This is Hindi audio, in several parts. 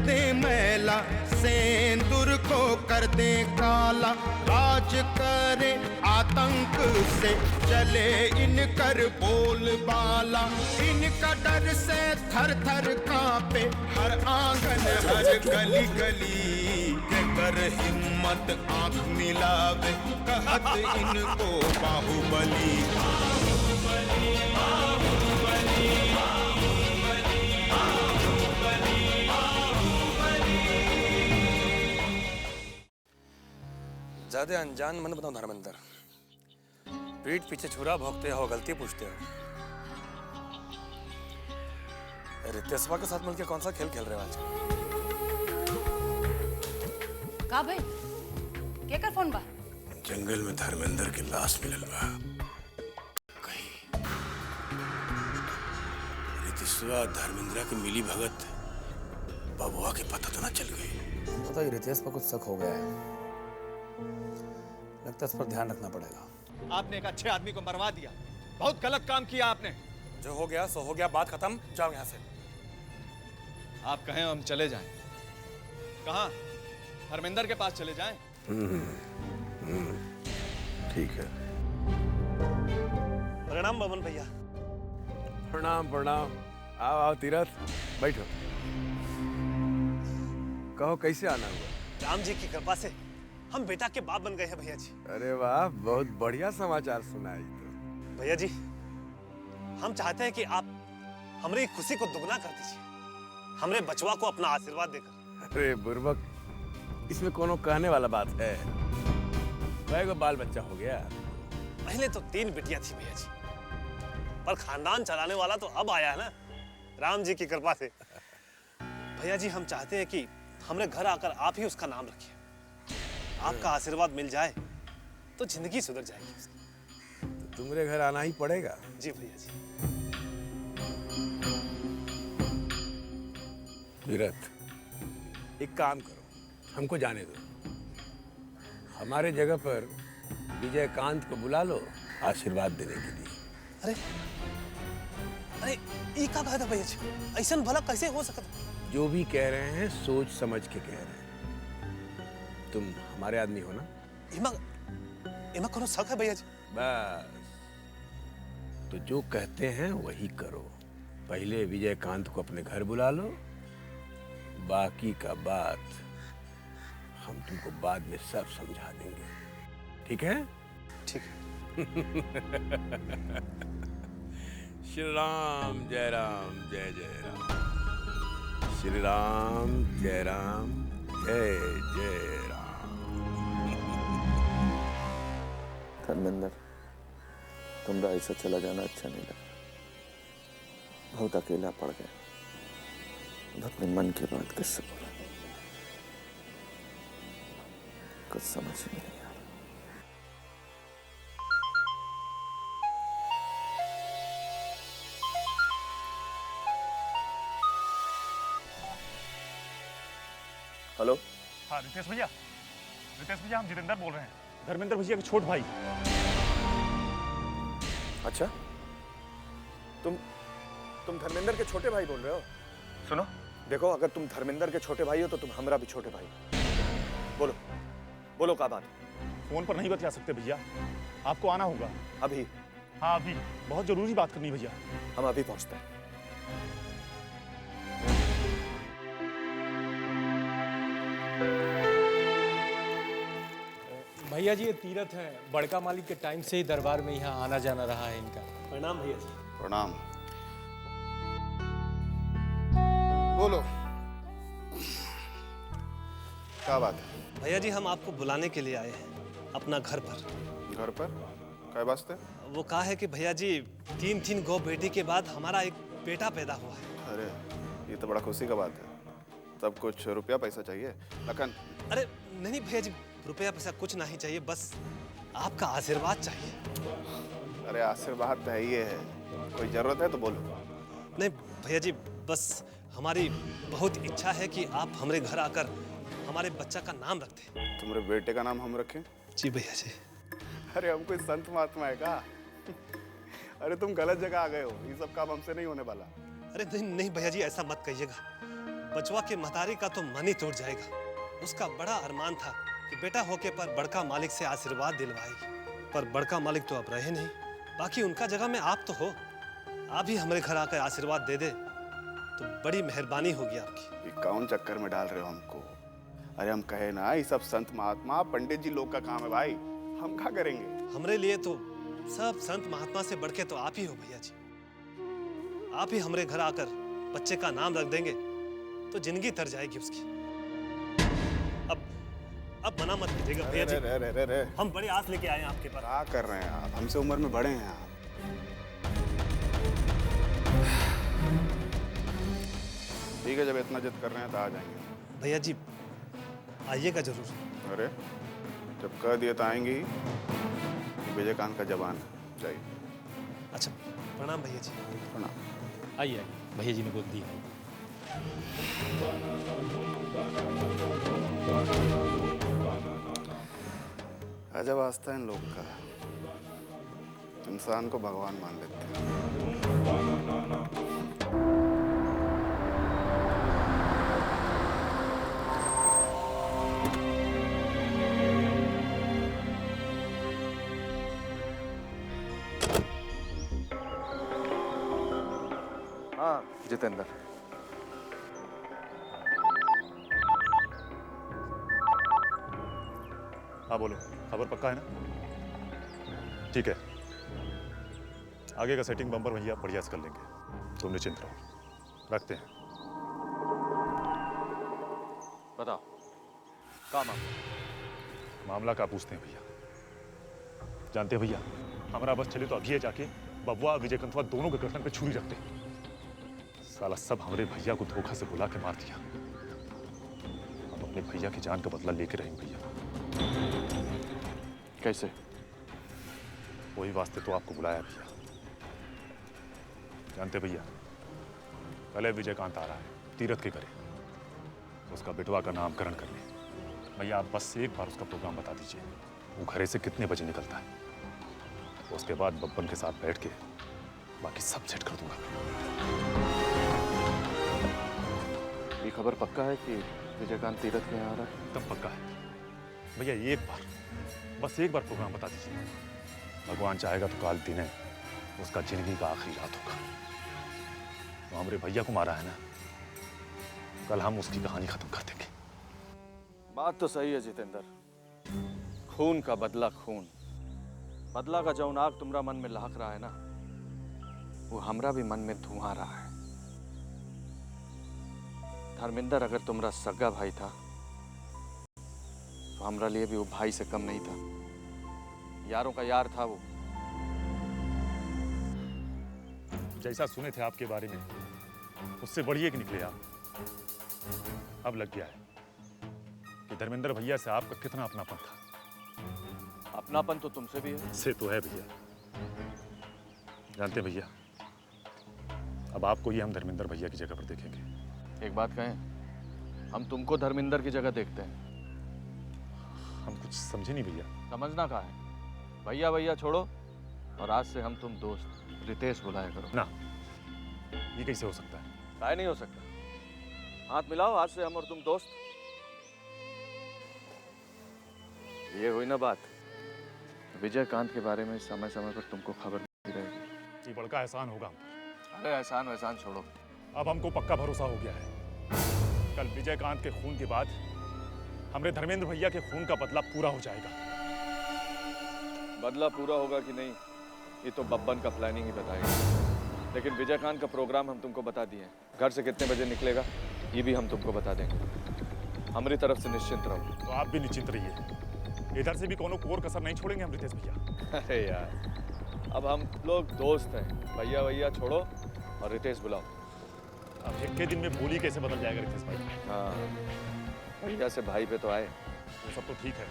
दे मैला, सेंदूर को कर दे काला। राज करे आतंक से चले इनकर बोलबाला। इनका डर से थर थर कांपे हर आंगन हर गली गली। के कर हिम्मत आंख मिलावे कहत इनको बाहुबली। ज्यादा अनजान मन बताओ धर्मेंद्र, पीठ पीछे छुरा भोंकते हो, गलती पूछते हो। रितेशवा के साथ मिलकर कौन सा खेल खेल रहे हो आज? का भाई क्या कर फोन बा? जंगल में धर्मेंद्र की लाश मिलल बा। कहीं रितेशवा धर्मेंद्र की मिली भगत बबुआ के पता तो ना चल गई? पता ही रितेश पर कुछ शक हो गया है, लगता है इस पर ध्यान रखना पड़ेगा। आपने एक अच्छे आदमी को मरवा दिया, बहुत गलत काम किया आपने। जो हो गया सो हो गया, बात खत्म, जाओ यहाँ से। आप कहें हम चले जाएं? कहाँ? धर्मेंद्र के पास चले जाएं? ठीक है। प्रणाम बमन भैया। प्रणाम प्रणाम। आओ आओ तीरथ, बैठो। कहो कैसे आना हुआ? राम जी की कृपा से हम बेटा के बाप बन गए हैं भैया जी। अरे वाह, बहुत बढ़िया समाचार सुनाई। तो भैया जी हम चाहते हैं कि आप हमारी खुशी को दुगना कर दीजिए, हमरे बचवा को अपना आशीर्वाद देकर। अरे बुर्बक, इसमें कोनो कहने वाला बात है? भाई को बाल बच्चा हो गया? पहले तो 3 बिटियां थी भैया जी, पर खानदान चलाने वाला तो अब आया है ना, राम जी की कृपा से। भैया जी हम चाहते हैं कि हमरे घर आकर आप ही उसका नाम रखिए। आपका आशीर्वाद मिल जाए तो जिंदगी सुधर जाएगी उसकी। तो तुम्हारे घर आना ही पड़ेगा। जी भैया जी। तीरथ, एक काम करो, हमको जाने दो। हमारे जगह पर विजयकांत को बुला लो आशीर्वाद देने के लिए। अरे अरे ये क्या कहा था भैया जी? ऐसा भला कैसे हो सकता? जो भी कह रहे हैं सोच समझ के कह रहे हैं। तुम हमारे आदमी हो ना? इमा कोनो शक है भैया जी? बस, तो जो कहते हैं वही करो। पहले विजयकांत को अपने घर बुला लो, बाकी का बात हम तुमको बाद में सब समझा देंगे, ठीक है? ठीक है। श्री राम जय राम जय जय राम। श्री राम जय जय राम। धर्मेंद्र, तुमरा ऐसा चला जाना अच्छा नहीं लगा। बहुत अकेला पड़ गया। अपने मन की बात किससे बोला, कुछ समझ नहीं आ रहा। हेलो। हाँ रितेश भैया, हम जितेंद्र बोल रहे हैं, धर्मेंद्र भैया के छोट भाई। अच्छा, तुम धर्मेंद्र के छोटे भाई बोल रहे हो? सुनो, देखो, अगर तुम धर्मेंद्र के छोटे भाई हो तो तुम हमारा भी छोटे भाई हो। बोलो बोलो, क्या बात? फोन पर नहीं बता सकते भैया, आपको आना होगा अभी? हाँ अभी, बहुत जरूरी बात करनी भैया। हम अभी पहुंचते हैं। भैया जी ये तीरथ है, बड़का मालिक के टाइम से ही दरबार में यहाँ आना जाना रहा है इनका। प्रणाम भैया जी। प्रणाम। बोलो, क्या बात है? भैया जी हम आपको बुलाने के लिए आए हैं अपना घर पर। घर पर क्या वास्ते? वो कहा है कि भैया जी 3 गौ बेटी के बाद हमारा एक बेटा पैदा हुआ है। अरे ये तो बड़ा खुशी का बात है। तब कुछ रुपया पैसा चाहिए लखन? अरे नहीं भैया जी, रुपया पैसा कुछ नहीं चाहिए, बस आपका आशीर्वाद चाहिए। अरे आशीर्वाद तो है, ये है, कोई जरूरत है तो बोलो। नहीं भैया जी, बस हमारी बहुत इच्छा है कि आप हमारे घर आकर हमारे बच्चा का नाम रख दें। तुम्हारे बेटे का नाम हम रखें? जी भैया जी। अरे हम कोई संत महात्मा है का? अरे तुम गलत जगह आ गए हो, ये सब काम हमसे नहीं होने वाला। अरे नहीं नहीं भैया जी, ऐसा मत कहिएगा। बचवा के महतारी का तो मन ही टूट जाएगा। उसका बड़ा अरमान था कि बेटा होके पर बड़का मालिक से आशीर्वाद दिलवाएगी, पर बड़का मालिक तो अब रहे नहीं। बाकी उनका जगह में आप तो हो, आप ही हमारे घर आकर आशीर्वाद दे दे तो बड़ी मेहरबानी होगी आपकी। ये कौन चक्कर में डाल रहे हो हमको? अरे हम कहे ना, ये सब संत महात्मा पंडित जी लोग का काम है भाई, हम क्या करेंगे? हमरे लिए तो सब संत महात्मा से बढ़ के तो आप ही हो भैया जी। आप ही हमारे घर आकर बच्चे का नाम रख देंगे तो जिंदगी तर जाएगी उसकी। अब मना मत कीजिएगा भैया जी। रे। हम बड़ी आस लेके आए हैं आपके पास। क्या कर रहे हैं आप? हमसे उम्र में बड़े हैं आप। ठीक है, जब इतना जिद कर रहे हैं तो आ जाएंगे। भैया जी आइएगा जरूर। अरे जब कह दिए तो आएंगे ही। विजयकांत का जवान जाइए। अच्छा प्रणाम भैया जी। प्रणाम। आइए आइए, भैया जी ने बोल दिया। अजब आस्था है इन लोगों का, इंसान को भगवान मान लेते हैं। हाँ जितेंद्र, हाँ बोलो, खबर पक्का है ना? ठीक है, आगे का सेटिंग बम्पर भैया बढ़िया से कर लेंगे, तुम निश्चिंत रहो। रखते हैं। बताओ क्या मामला का पूछते हैं भैया? जानते हैं भैया, हमारा बस चले तो अभी जाके बबुआ विजयकांतवा दोनों के गर्दन पे छुरी रखते। साला सब हमारे भैया को धोखा से बुला के मार दिया। हम अपने भैया की जान का बदला लेके रहेंगे भैया। कैसे? वही वास्ते तो आपको बुलाया भैया। जानते भैया, कल विजयकांत आ रहा है तीरथ के घरे, उसका बिटवा का नामकरण करने। भैया आप बस एक बार उसका प्रोग्राम बता दीजिए, वो घरे से कितने बजे निकलता है। उसके बाद बब्बन के साथ बैठ के बाकी सब सेट कर दूंगा। ये खबर पक्का है कि विजयकांत तीरथ के यहाँ आ रहा है? एकदम पक्का है भैया, एक बार, बस एक बार प्रोग्राम बता दीजिए। भगवान चाहेगा तो काल दिन है उसका जिंदगी का आखिरी रात होगा। तो हमारे भैया को मारा है ना, कल हम उसकी कहानी खत्म कर देंगे। बात तो सही है जितेंद्र, खून का बदला खून। बदला का जो नाग तुम्हारा मन में लहक रहा है ना, वो हमरा भी मन में धुआं रहा है। धर्मेंद्र अगर तुम्हारा सगा भाई था तो हमरा लिए भी वो भाई से कम नहीं था। यारों का यार था वो। जैसा सुने थे आपके बारे में उससे बढ़िया कि निकले आप। अब लग गया है कि धर्मेंद्र भैया से आपका कितना अपनापन था। अपनापन तो तुमसे भी है। से तो है भैया। जानते भैया, अब आपको ही हम धर्मेंद्र भैया की जगह पर देखेंगे। एक बात कहें, हम तुमको धर्मेंद्र की जगह देखते हैं। हम कुछ समझे नहीं भैया। समझना कहाँ है? भैया भैया छोड़ो और आज से हम तुम दोस्त रितेश बुलाया करो। ना, ये कैसे हो सकता है? काहे नहीं हो सकता? हाथ मिलाओ, आज से हम और तुम दोस्त। ये हुई ना बात। विजयकांत के बारे में समय समय पर तुमको खबर मिलती रहेगी। ये बड़का एहसान होगा हम पर। अरे एहसान वहसान छोड़ो, अब हमको पक्का भरोसा हो गया है, कल विजयकांत के खून के बाद हमारे धर्मेंद्र भैया के खून का बदला पूरा हो जाएगा। बदला पूरा होगा कि नहीं ये तो बब्बन का प्लानिंग ही बताएगा। लेकिन विजयकांत का प्रोग्राम हम तुमको बता दिए। घर से कितने बजे निकलेगा ये भी हम तुमको बता देंगे। हमारी तरफ से निश्चिंत रहो। तो आप भी निश्चिंत रहिए, इधर से भी कोनो कोर कसर नहीं छोड़ेंगे हम रितेश भैया। अरे यार, अब हम लोग दोस्त हैं। भैया भैया छोड़ो और रितेश बुलाओ। अब एक के दिन में बोली कैसे बदल जाएगा रितेश भाई? हाँ, भैया से भाई पे तो आए। वो सब तो ठीक है,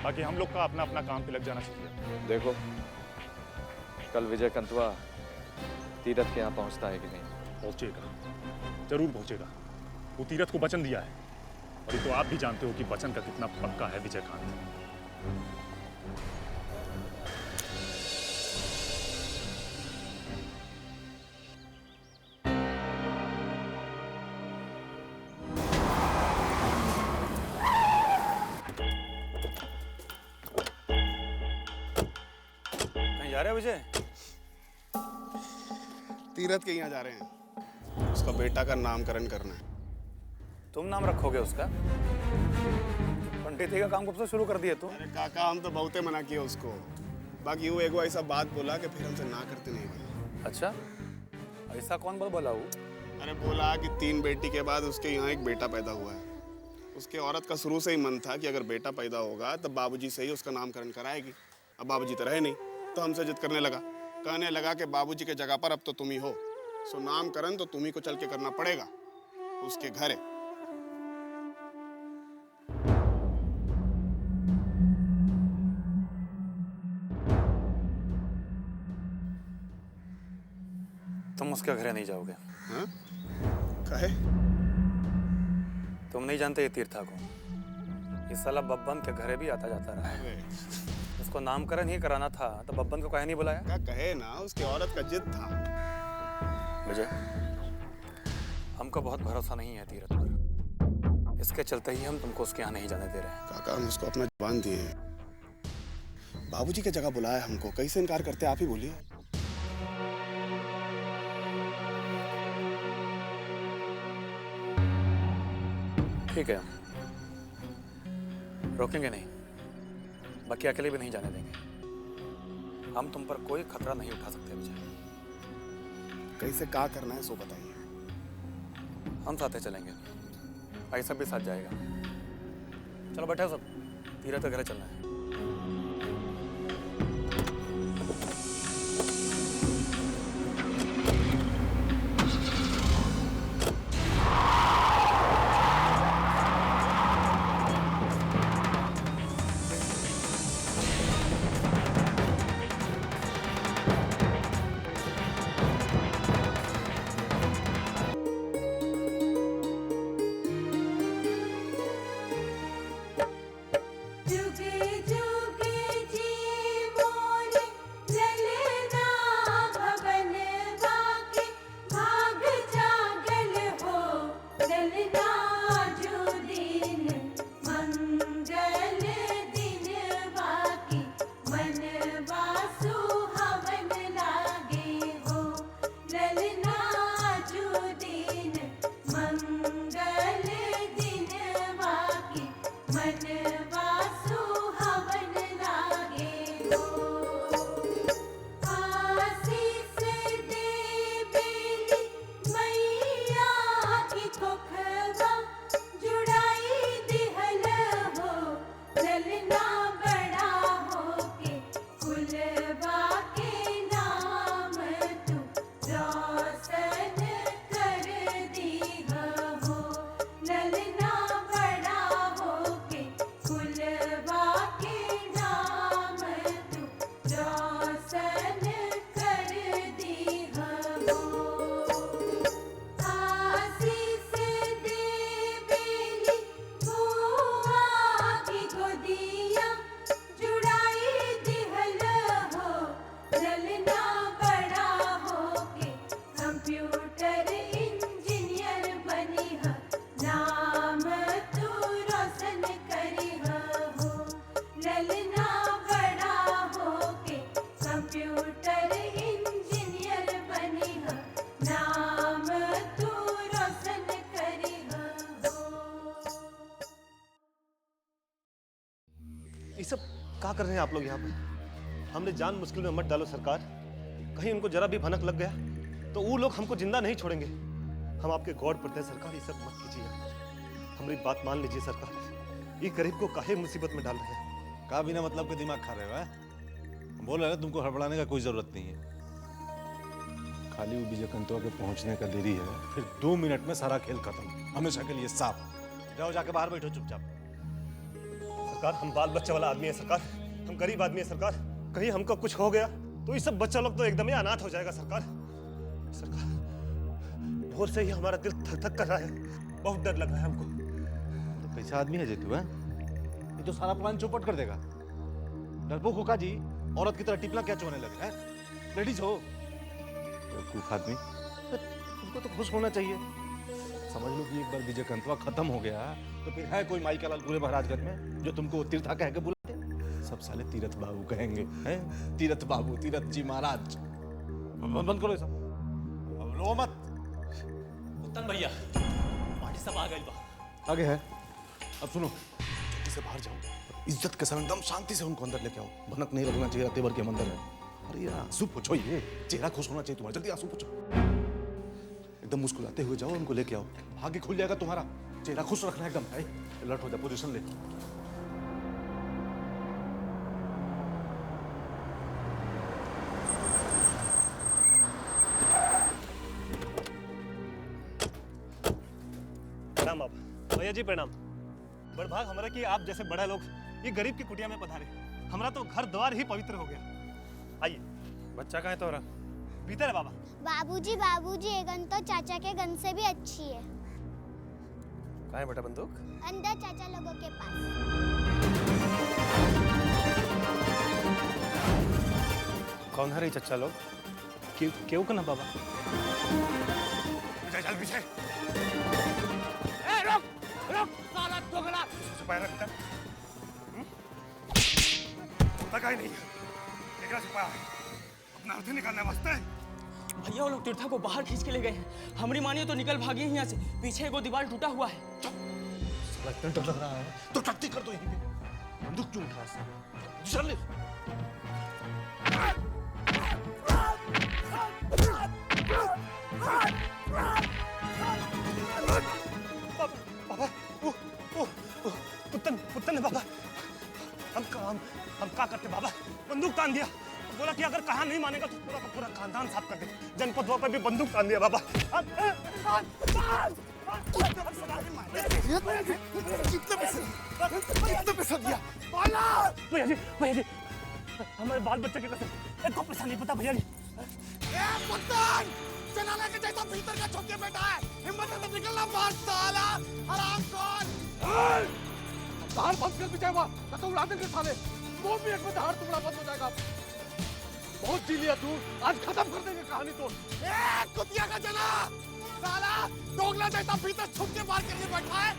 बाकी हम लोग का अपना अपना काम पे लग जाना चाहिए। देखो कल विजयकांतवा तीरथ के यहाँ पहुँचता है कि नहीं? पहुंचेगा, जरूर पहुंचेगा। वो तीरथ को वचन दिया है और ये तो आप भी जानते हो कि वचन का कितना पक्का है विजयकांत। कहीं जा रहे हो विजय? तीरथ के यहाँ जा रहे हैं, उसका बेटा का नामकरण करना है। तुम नाम रखोगे उसका? पंडित का काम कब से शुरू कर दिया तू? अरे काका, हम तो बहुते मना किए उसको, बाकी वो एगो ऐसा बात बोला कि फिर हमसे ना करते नहीं बना। अच्छा, ऐसा कौन बोला वो? अरे बोला कि 3 बेटी के बाद उसके यहाँ एक बेटा पैदा हुआ है। उसके औरत का शुरू से ही मन था कि अगर बेटा पैदा होगा तब बाबूजी से ही उसका नामकरण कराएगी। अब बाबूजी तो रहे नहीं, तो हमसे जिद करने लगा, कहने लगा कि बाबूजी के जगह पर अब तो तुम ही हो, सो नामकरण तो तुम ही को चल के करना पड़ेगा, उसके घर है। तुम उसके घरे नहीं जाओगे? हाँ? काहे? तुम नहीं जानते ये तीर्था को? इस साला बब्बन के घरे भी आता जाता रहा है। उसको नामकरण ही कराना था तो बब्बन को काहे नहीं बुलाया? क्या कहे ना, उसकी औरत का जिद था। विजय, हमको बहुत भरोसा नहीं है तीरथ पर, इसके चलते ही हम तुमको उसके यहाँ नहीं जाने दे रहे हैं। काका, हम उसको अपना जुबान दिए हैं, बाबूजी की जगह बुलाया हमको, कैसे इनकार करते आप ही बोलिए। ठीक है, रोकेंगे नहीं, बाकी अकेले भी नहीं जाने देंगे। हम तुम पर कोई खतरा नहीं उठा सकते विजय। कैसे क्या करना है सो बताइए। हम साथ चलेंगे, ऐसा भी साथ जाएगा। चलो बैठे सब, तीरथ के घर चलना है। ये सब क्या कर रहे हैं आप लोग यहाँ पे? हमने जान मुश्किल में मत डालो सरकार, कहीं उनको जरा भी भनक लग गया तो वो लोग हमको जिंदा नहीं छोड़ेंगे। हम आपके गॉड पड़ते हैं सरकार, ये सब मत कीजिए, हमारी बात मान लीजिए सरकार। ये गरीब को काहे मुसीबत में डाल रहे हैं? का बिना मतलब के दिमाग खा रहे हो? बोल रहे हैं तुमको हड़बड़ाने का कोई जरूरत नहीं है। खाली वो विजय कंतवा के पहुंचने का देरी है, फिर 2 मिनट में सारा खेल खत्म, हमेशा के लिए साफ। जाओ जाके बाहर बैठो चुपचाप। सरकार, हम बाल बच्चे वाला आदमी है सरकार, हम गरीब आदमी है सरकार, कहीं हमको कुछ हो गया तो ये सब बच्चा लोग तो एकदम ही अनाथ हो जाएगा सरकार। सरकार, भोर से ही हमारा दिल धक धक कर रहा है, बहुत डर लग रहा है हमको। तो कैसा आदमी है जेतू? ये तो सारा प्लान चौपट कर देगा। डरपोक होगा जी, औरत की तरह टिपला क्या चोने लगे हैं? लेडीज हो बेवकूफ आदमी, तुमको तो खुश होना चाहिए। समझ लो कि एक बार विजय कंतवा खत्म हो गया तो फिर है कोई माई का लाल पूरे महाराजगंज में जो तुमको तीर्था कह के बुलाते? सब साले तीरथ बाबू कहेंगे, हैं? तीरथ बाबू, तीरथ जी महाराज। बंद करो ये सब, रो मत। उत्तम भैया पार्टी सब आ गई बा। आगे है। अब सुनो, इसे बाहर जाओ, इज्जत के साथ एकदम शांति से उनको अंदर लेके आओ। भनक नहीं लगना चाहिए, तेवर के मंदिर है। अरे यार आंसू पोछो, ये चेहरा खुश होना चाहिए तुम्हारा, जल्दी आंसू पोछो। एकदम मुस्कुराते हुए जाओ, उनको लेके आओ, भाग्य खुल जाएगा तुम्हारा। चेहरा खुश रखना एकदम, है अलर्ट हो जा, पोजीशन ले। प्रणाम बाबा। भैया जी प्रणाम। बड़ भाग हमारा कि आप जैसे बड़ा लोग ये गरीब की कुटिया में पधारे। हमारा तो घर द्वार ही पवित्र हो गया। आइए। बच्चा कहाँ है तोरा? भीतर है बाबा। बाबूजी बाबूजी, ये गन तो चाचा के गन से भी अच्छी है। कहाँ है बेटा बंदूक? अंदर चाचा लोगों के पास। कौन है रे चच्चा लोग? क्यों ना बाबा? चल पीछे। रुक साला दोगला। छुपाए रखता लगा ही नहीं लेकिन छुपाया अपना अर्थ निकालने वास्ते। भैया वो लोग तीर्था को बाहर खींच के ले गए हैं। हमारी मानिए तो निकल भागे हैं यहाँ से। पीछे एगो दीवार टूटा हुआ है। साला इतना डर लग रहा है तो टट्टी कर दो यहीं पे। बंदूक क्यों उठा है? चल ले। बाबा पुत्तन है बाबा। हम क्या करते बाबा? बंदूक तान दिया, बोला कि अगर कहा नहीं मानेगा तो पूरा का पूरा खानदान साफ कर दे। जनपद पर भी बंदूक तान दिया बाबा। कितना पैसा दिया? भैया जी हमारे बाल बच्चे के कसम एक पैसा नहीं पता भैया जी। जनाला के जैसा भीतर का छुप के बैठा है, हिम्मत है तो निकलना बाहर साला हराम खोर। धार बंद कर पीछे हुआ, तो उड़ा देंगे साले। 2 मिनट में धार टुकड़ा बंद हो जाएगा। बहुत जी लिया तू, आज खत्म कर देंगे कहानी तो। कुतिया का जना साला दोगला जैसा भीतर छुप के बाहर करके बैठा है।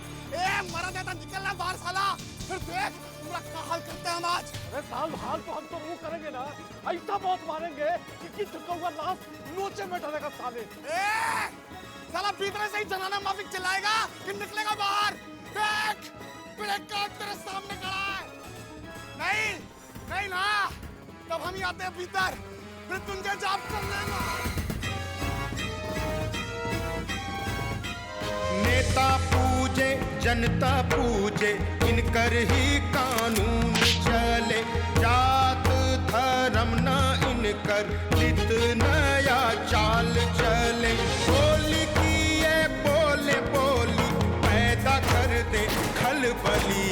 मरा जैसा निकलना बाहर साला। फिर देख पूरा क्या हाल करते हैं हम आज। अरे साल हाल तो हम तो वो करेंगे ना, ऐसा बहुत मारेंगे कि झुका हुआ लाश नोचे में डलेगा साले। साला भीतर से ही जनाना माफिक चिल्लाएगा कि निकलेगा बाहर। देख ब्रेक कार्ड तेरे सामने खड़ा है। नहीं ना, तब हम ही आते हैं भीतर, फिर तुझे जाप कर लेगा। नेता पूजे जनता पूजे, इनकर ही कानून चले। जात धर्म न इनकर, नित नया चाल चले। बोली की ये बोले बोली पैदा कर दे खलबली।